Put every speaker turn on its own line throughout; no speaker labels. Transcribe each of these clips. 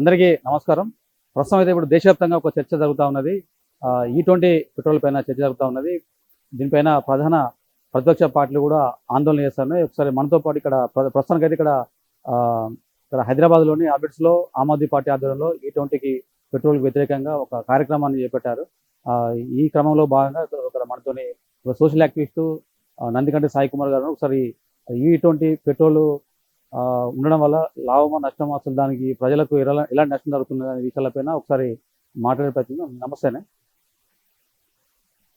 అందరికీ నమస్కారం. ప్రస్తుతం అయితే ఇప్పుడు దేశవ్యాప్తంగా ఒక చర్చ జరుగుతూ ఉన్నది. E20 పెట్రోల్ పైన చర్చ జరుగుతూ ఉన్నది. దీనిపైన ప్రధాన ప్రతిపక్ష పార్టీలు కూడా ఆందోళన చేస్తున్నాయి. ఒకసారి మనతో పాటు ఇక్కడ ప్రస్తుతానికైతే ఇక్కడ హైదరాబాద్లోని ఆర్బిట్స్లో ఆమ్ ఆద్మీ పార్టీ ఆధ్వర్యంలో E20కి పెట్రోల్కి వ్యతిరేకంగా ఒక కార్యక్రమాన్ని చేపట్టారు. ఈ క్రమంలో భాగంగా ఇక్కడ మనతోని సోషల్ యాక్టివిస్టు నందికంటి సాయి కుమార్ గారు ఒకసారి E20 పెట్రోల్ ఉండడం వల్ల లాభమా నష్టమా, అసలు దానికి ప్రజలకు ఎలాంటి నష్టం జరుగుతుంది అనే విషయాలపైన ఒకసారి మాట్లాడే ప్రయత్నం. నమస్తేనే.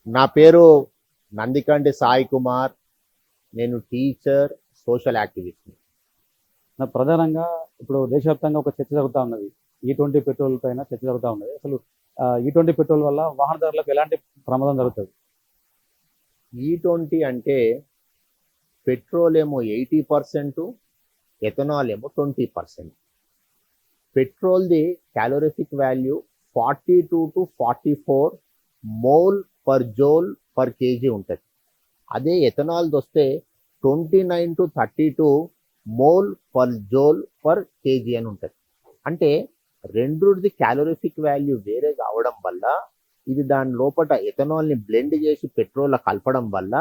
నా పేరు నందికంటి సాయి కుమార్. నేను టీచర్, సోషల్ యాక్టివిస్ట్.
ప్రధానంగా ఇప్పుడు దేశవ్యాప్తంగా ఒక చర్చ జరుగుతూ ఉన్నది. E20 పెట్రోల్ పైన చర్చ జరుగుతూ ఉన్నది. అసలు E20 పెట్రోల్ వల్ల వాహనదారులకు ఎలాంటి ప్రమాదం జరుగుతుంది?
E20 అంటే పెట్రోల్ ఏమో 80%, ఎథనాల్ ఏమో 20%. పెట్రోల్ది calorific value 42 to 44 mole per joule per KG ఉంటుంది. అదే ఎథనాల్ది వస్తే 29 to 32 mole per joule per KG అని ఉంటుంది. అంటే రెండుది క్యాలోరిఫిక్ వాల్యూ వేరే కావడం వల్ల ఇది దాని లోపల ఎథనాల్ని బ్లెండ్ చేసి పెట్రోల్లో కలపడం వల్ల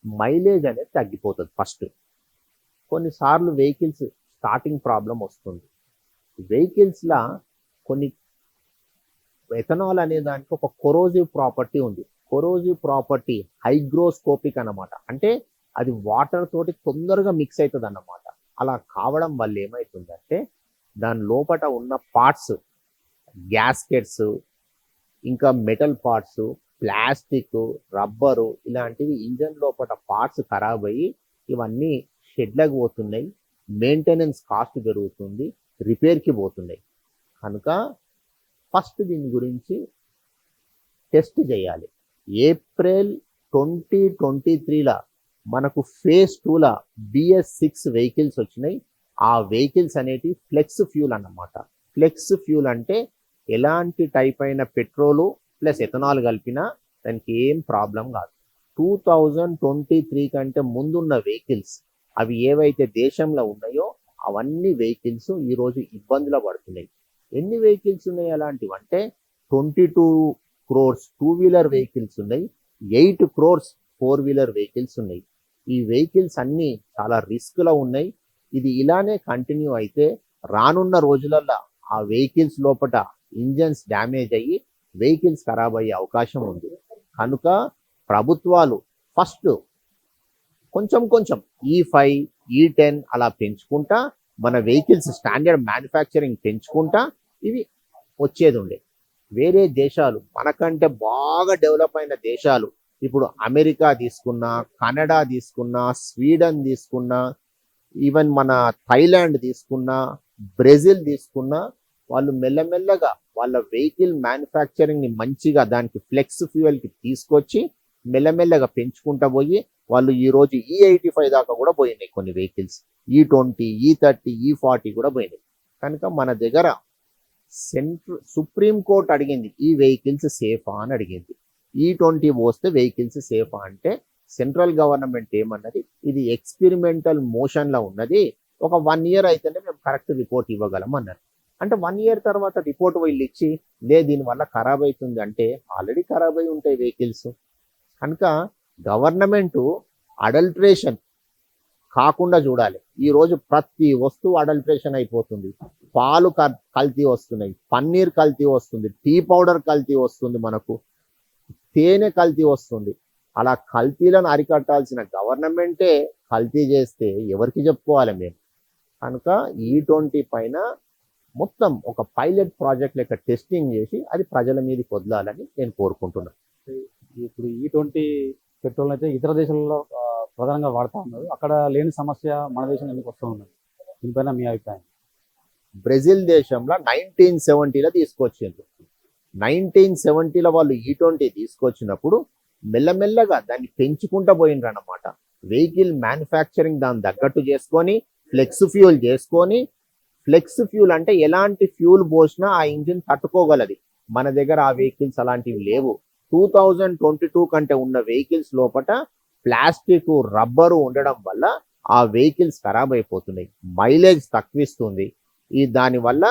మైలేజ్ అనేది తగ్గిపోతుంది. ఫస్ట్ కొన్నిసార్లు వెహికల్స్ స్టార్టింగ్ ప్రాబ్లం వస్తుంది. వెహికల్స్లా కొన్ని ఎథనాల్ అనే దానికి ఒక కొరోజివ్ ప్రాపర్టీ ఉంది. కొరోజివ్ ప్రాపర్టీ హైగ్రోస్కోపిక్ అన్నమాట. అంటే అది వాటర్ తోటి తొందరగా మిక్స్ అవుతుంది అన్నమాట. అలా కావడం వల్ల ఏమవుతుందంటే దాని లోపల ఉన్న పార్ట్స్, గ్యాస్కెట్స్, ఇంకా మెటల్ పార్ట్స్, ప్లాస్టిక్, రబ్బరు ఇలాంటివి ఇంజన్ లోపల పార్ట్స్ ఖరాబ్ అయ్యి ఇవన్నీ షెడ్లకు పోతున్నాయి. మెయింటెనెన్స్ కాస్ట్ పెరుగుతుంది, రిపేర్కి పోతున్నాయి. కనుక ఫస్ట్ దీని గురించి టెస్ట్ చేయాలి. ఏప్రిల్ 2023 మనకు ఫేజ్ 2 BS6 వెహికల్స్ వచ్చినాయి. ఆ వెహికల్స్ అనేటి ఫ్లెక్స్ ఫ్యూల్ అన్నమాట. ఫ్లెక్స్ ఫ్యూల్ అంటే ఎలాంటి టైప్ అయిన పెట్రోలు ప్లస్ ఎథనాల్ కలిపినా దానికి ఏం ప్రాబ్లం కాదు. 2023 కంటే ముందున్న వెహికల్స్ అవి ఏవైతే దేశంలో ఉన్నాయో అవన్నీ వెహికల్స్ ఈరోజు ఇబ్బందులు పడుతున్నాయి. ఎన్ని వెహికల్స్ ఉన్నాయి అలాంటివి అంటే 22 crores 2-wheeler వెహికల్స్ ఉన్నాయి, 8 crores 4-wheeler వెహికల్స్ ఉన్నాయి. ఈ వెహికల్స్ అన్నీ చాలా రిస్క్లో ఉన్నాయి. ఇది ఇలానే కంటిన్యూ అయితే రానున్న రోజులలో ఆ వెహికల్స్ లోపల ఇంజన్స్ డ్యామేజ్ అయ్యి వెహికల్స్ ఖరాబ్ అయ్యే అవకాశం ఉంది. కనుక ప్రభుత్వాలు ఫస్ట్ కొంచెం E5, E10 అలా పెంచుకుంటా మన వెహికల్స్ స్టాండర్డ్ మ్యానుఫ్యాక్చరింగ్ పెంచుకుంటా ఇవి వచ్చేది ఉండే. వేరే దేశాలు మనకంటే బాగా డెవలప్ అయిన దేశాలు ఇప్పుడు అమెరికా తీసుకున్నా, కెనడా తీసుకున్నా, స్వీడన్ తీసుకున్నా, ఈవెన్ మన థైలాండ్ తీసుకున్నా, బ్రెజిల్ తీసుకున్నా, వాళ్ళు మెల్లమెల్లగా వాళ్ళ వెహికల్ మ్యానుఫ్యాక్చరింగ్ని మంచిగా దానికి ఫ్లెక్స్ ఫ్యూయల్కి తీసుకొచ్చి మెల్లమెల్లగా పెంచుకుంటా పోయి వాళ్ళు ఈరోజు E85 దాకా కూడా పోయినాయి. కొన్ని వెహికల్స్ E20, E30, E40 కూడా పోయినాయి. కనుక మన దగ్గర సుప్రీం కోర్ట్ అడిగింది ఈ వెహికల్స్ సేఫా అని అడిగింది. E20 పోస్తే వెహికల్స్ సేఫా అంటే సెంట్రల్ గవర్నమెంట్ ఏమన్నది, ఇది ఎక్స్పెరిమెంటల్ మోషన్లో ఉన్నది, ఒక 1 year అయితేనే మేము కరెక్ట్ రిపోర్ట్ ఇవ్వగలం అన్నారు. అంటే 1 year తర్వాత రిపోర్ట్ వీళ్ళు ఇచ్చి దీనివల్ల ఖరాబ్ అవుతుంది అంటే ఆల్రెడీ ఖరాబ్ అయి ఉంటాయి వెహికల్స్. కనుక గవర్నమెంట్ అడల్ట్రేషన్ కాకుండా చూడాలి. ఈరోజు ప్రతి వస్తువు అడల్ట్రేషన్ అయిపోతుంది. పాలు కల్తీ వస్తున్నాయి, పన్నీర్ కల్తీ వస్తుంది, టీ పౌడర్ కల్తీ వస్తుంది, మనకు తేనె కల్తీ వస్తుంది. అలా కల్తీలను అరికట్టాల్సిన గవర్నమెంటే కల్తీ చేస్తే ఎవరికి చెప్పుకోవాలి మేము? కనుక E20 పైన మొత్తం ఒక పైలట్ ప్రాజెక్ట్ లెక్క టెస్టింగ్ చేసి అది ప్రజల మీదకి వదలాలని నేను కోరుకుంటున్నాను.
ఇప్పుడు E20 పెట్రోల్ అయితే ఇతర దేశాలలో ప్రధానంగా వాడుతూ ఉన్నారు. అక్కడ లేని సమస్య మన దేశంలో ఎందుకు వస్తూ ఉన్నది? దీనిపైన మీ అభిప్రాయం?
బ్రెజిల్ దేశంలో 1970 తీసుకొచ్చిండ్రు. 1970 వాళ్ళు E20 తీసుకొచ్చినప్పుడు మెల్లమెల్లగా దాన్ని పెంచుకుంటూ పోయినరు అన్నమాట. వెహికల్ మ్యానుఫ్యాక్చరింగ్ దాన్ని తగ్గట్టు చేసుకొని ఫ్లెక్స్ ఫ్యూల్ చేసుకొని, ఫ్లెక్స్ ఫ్యూల్ అంటే ఎలాంటి ఫ్యూల్ పోసినా ఆ ఇంజిన్ తట్టుకోగలది. మన దగ్గర ఆ వెహికల్స్ అలాంటివి లేవు. 2022 కంటే ఉన్న వెహికల్స్ లోపల ప్లాస్టిక్, రబ్బరు ఉండడం వల్ల ఆ వెహికల్స్ ఖరాబ్ అయిపోతున్నాయి, మైలేజ్ తక్కువిస్తుంది. దానివల్ల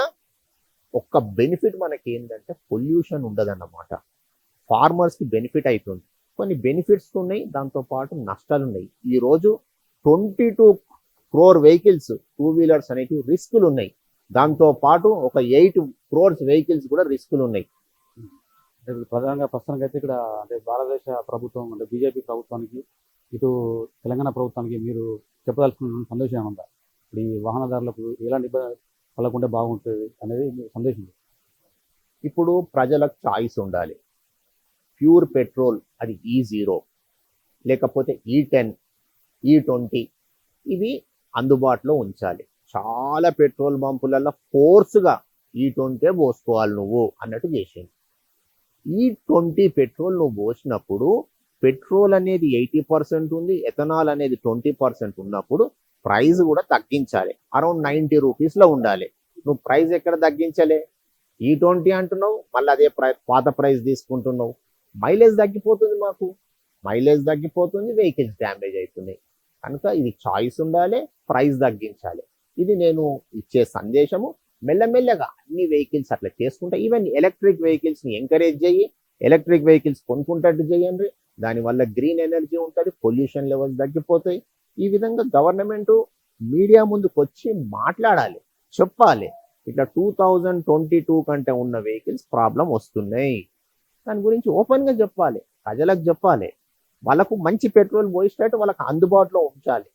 ఒక్క బెనిఫిట్ మనకి ఏంటంటే పొల్యూషన్ ఉండదన్నమాట. ఫార్మర్స్కి బెనిఫిట్ అవుతుంది. కొన్ని బెనిఫిట్స్ ఉన్నాయి, దాంతోపాటు నష్టాలు ఉన్నాయి. ఈరోజు 22 crore వెహికల్స్, 2 వీలర్స్ అనేవి రిస్కులు ఉన్నాయి. దాంతోపాటు ఒక 8 crores వెహికల్స్ కూడా రిస్కులు ఉన్నాయి.
అంటే ఇప్పుడు ప్రధానంగా ప్రస్తుతానికి అయితే ఇక్కడ అంటే భారతదేశ ప్రభుత్వం అంటే బీజేపీ ప్రభుత్వానికి ఇటు తెలంగాణ ప్రభుత్వానికి మీరు చెప్పదలుచుకున్న సందేశం ఏమంటారు? ఇప్పుడు ఈ వాహనదారులకు ఎలాంటి ఇబ్బంది కలగకుండా బాగుంటుంది అనేది మీ సందేశం.
ఇప్పుడు ప్రజలకు చాయిస్ ఉండాలి. ప్యూర్ పెట్రోల్ అది E0 లేకపోతే E10, E20 ఇవి అందుబాటులో ఉంచాలి. చాలా పెట్రోల్ బంపులలో ఫోర్స్గా E20 పోసుకోవాలి నువ్వు అన్నట్టు చేసింది. E20 పెట్రోల్ నువ్వు పోసినప్పుడు పెట్రోల్ అనేది 80% ఉంది, ఎథనాల్ అనేది 20% ఉన్నప్పుడు ప్రైస్ కూడా తగ్గించాలి. అరౌండ్ 90 రూపీస్లో ఉండాలి. నువ్వు ప్రైస్ ఎక్కడ తగ్గించలే, E20 అంటున్నావు, మళ్ళీ అదే పాత ప్రైస్ తీసుకుంటున్నావు. మైలేజ్ తగ్గిపోతుంది, మాకు మైలేజ్ తగ్గిపోతుంది, వెహికల్స్ డ్యామేజ్ అవుతున్నాయి. కనుక ఇది చాయిస్ ఉండాలి, ప్రైస్ తగ్గించాలి. ఇది నేను ఇచ్చే సందేశము. మెల్లమెల్లగా అన్ని వెహికల్స్ అట్లా చేసుకుంటా. ఈవెన్ ఎలక్ట్రిక్ వెహికల్స్ని ఎంకరేజ్ చేయి, ఎలక్ట్రిక్ వెహికల్స్ కొనుక్కుంటట్టు చేయండి. దానివల్ల గ్రీన్ ఎనర్జీ ఉంటుంది, పొల్యూషన్ లెవెల్స్ తగ్గిపోతాయి. ఈ విధంగా గవర్నమెంట్ మీడియా ముందుకు వచ్చి మాట్లాడాలి, చెప్పాలి. ఇట్లా 2022 కంటే ఉన్న వెహికల్స్ ప్రాబ్లం వస్తున్నాయి, దాని గురించి ఓపెన్గా చెప్పాలి, ప్రజలకు చెప్పాలి. వాళ్ళకు మంచి పెట్రోల్ పోయినట్టు వాళ్ళకు అందుబాటులో ఉంచాలి.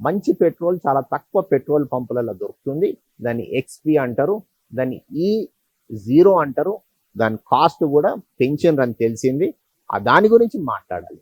మంచి పెట్రోల్ చాలా తక్కువ పెట్రోల్ పంపులలో దొరుకుతుంది. దాన్ని XP అంటారు, దాన్ని E0 అంటారు. దాని కాస్ట్ కూడా పెంచినరని తెలిసింది. దాని గురించి మాట్లాడాలి.